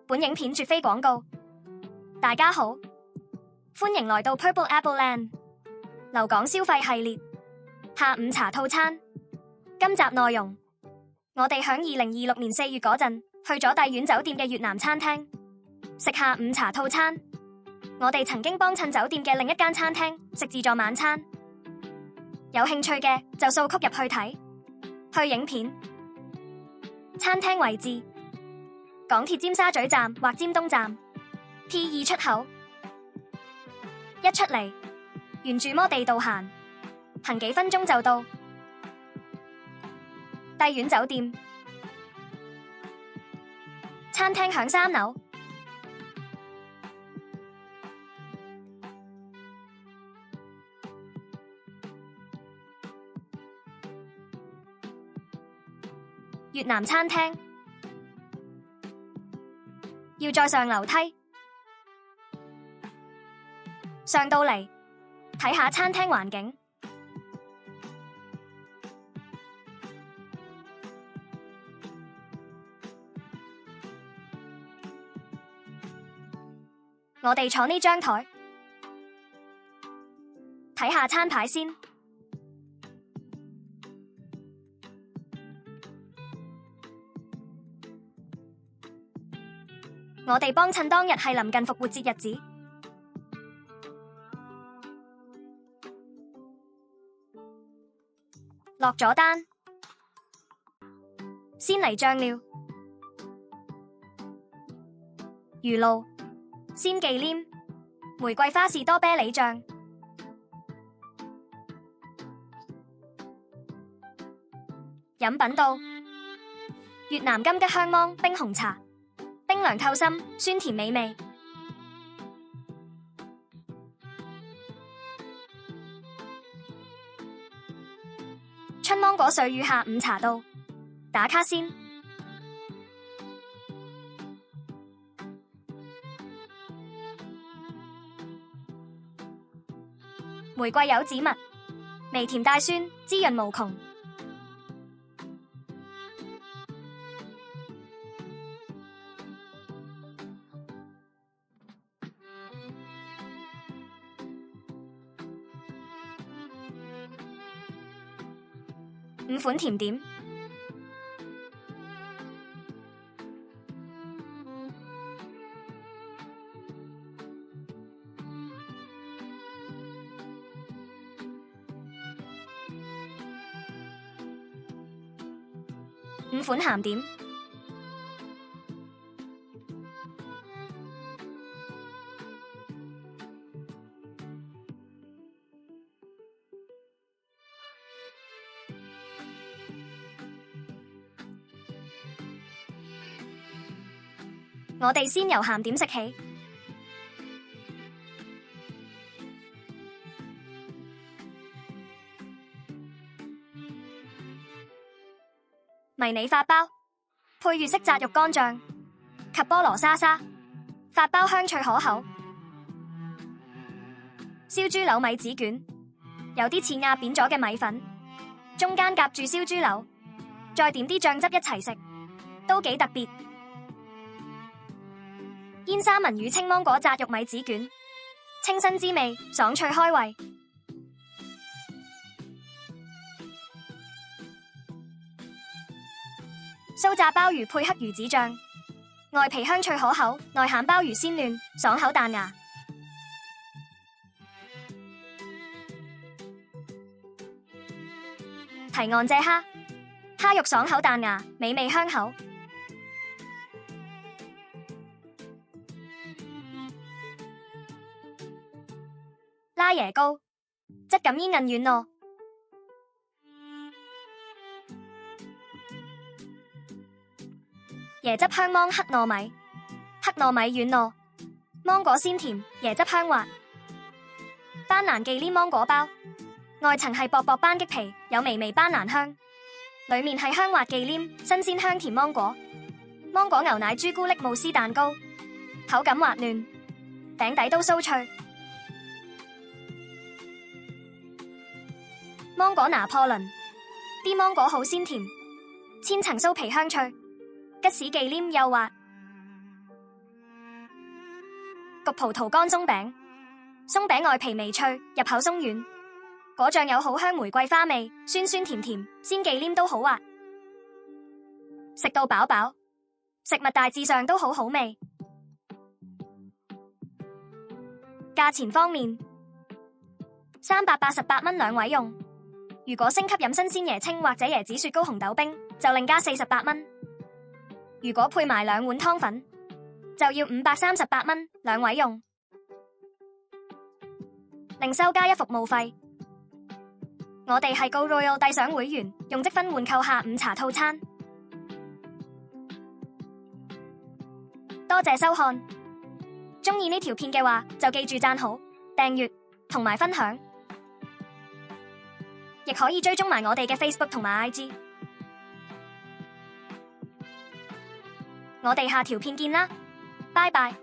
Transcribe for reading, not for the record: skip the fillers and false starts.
本影片絕非廣告。大家好，歡迎來到 Purple Apple Land 留港消費系列下午茶套餐。今集內容，我哋響2026年4月嗰陣去咗帝苑酒店嘅越南餐廳食下午茶套餐。我哋曾經幫襯酒店嘅另一間餐廳食自助晚餐，有興趣嘅就掃曲入去睇。去影片，餐廳位置：港鐵尖沙咀站或尖東站 P2 出口。一出嚟，沿住摩地道行幾分鐘就到帝苑酒店。餐廳響3樓。越南餐廳要再上樓梯，上到嚟睇下餐廳環境。我哋坐呢張台，睇下餐牌先。我哋幫襯當日係臨近復活節日子，落咗單，先嚟醬料、魚露、鮮忌廉、玫瑰花士多啤梨醬、飲品到越南金桔香芒冰紅茶。冰涼透心，酸甜美味。春芒果水與下午茶到，打卡先。玫瑰柚子蜜，微甜帶酸，滋潤無窮。5款甜點，5款鹹點，我哋先由鹹點食起。迷你法包配粵式炸肉乾醬及菠蘿沙沙，法包香脆可口。燒豬柳米紙卷，有啲似壓扁咗嘅米粉，中間夾住燒豬柳，再點啲醬汁一齊食，都幾特別。煙三文魚青芒果炸肉米紙卷，清新滋味，爽脆開胃。酥炸鮑魚配黑魚子醬，外皮香脆可口，內餡鮑魚鮮嫩，爽口彈牙。提岸借蝦，蝦肉爽口彈牙，美味香口。拉椰糕，質感煙韌軟糯。椰汁香芒黑糯米，黑糯米軟糯，芒果鮮甜，椰汁香滑。班蘭忌廉芒果包，外層係薄薄班戟皮，有微微班蘭香，裡面係香滑忌廉，新鮮香甜芒果。芒果牛奶朱古力慕斯蛋糕，口感滑嫩，餅底都酥脆。芒果拿破崙，啲芒果好鮮甜，千層酥皮香脆，吉士忌廉幼滑。焗葡萄乾鬆餅，鬆餅外皮微脆，入口鬆軟，果醬有好香玫瑰花味，酸酸甜甜，鮮忌廉都好滑，食到飽飽。食物大致上都好好味。價錢方面，388蚊兩位用。如果升級飲新鮮椰青或者椰子雪糕紅豆冰，就另加48蚊。如果配埋2碗湯粉，就要538蚊兩位用。另收加一服務費。我哋係 Go Royal 遞賞會員，用積分換購下午茶套餐。多謝收看，鍾意呢條片嘅話就記住讚好、訂閱同埋分享，亦可以追蹤埋我哋嘅 Facebook 同埋 IG。我哋下條片見啦，拜拜。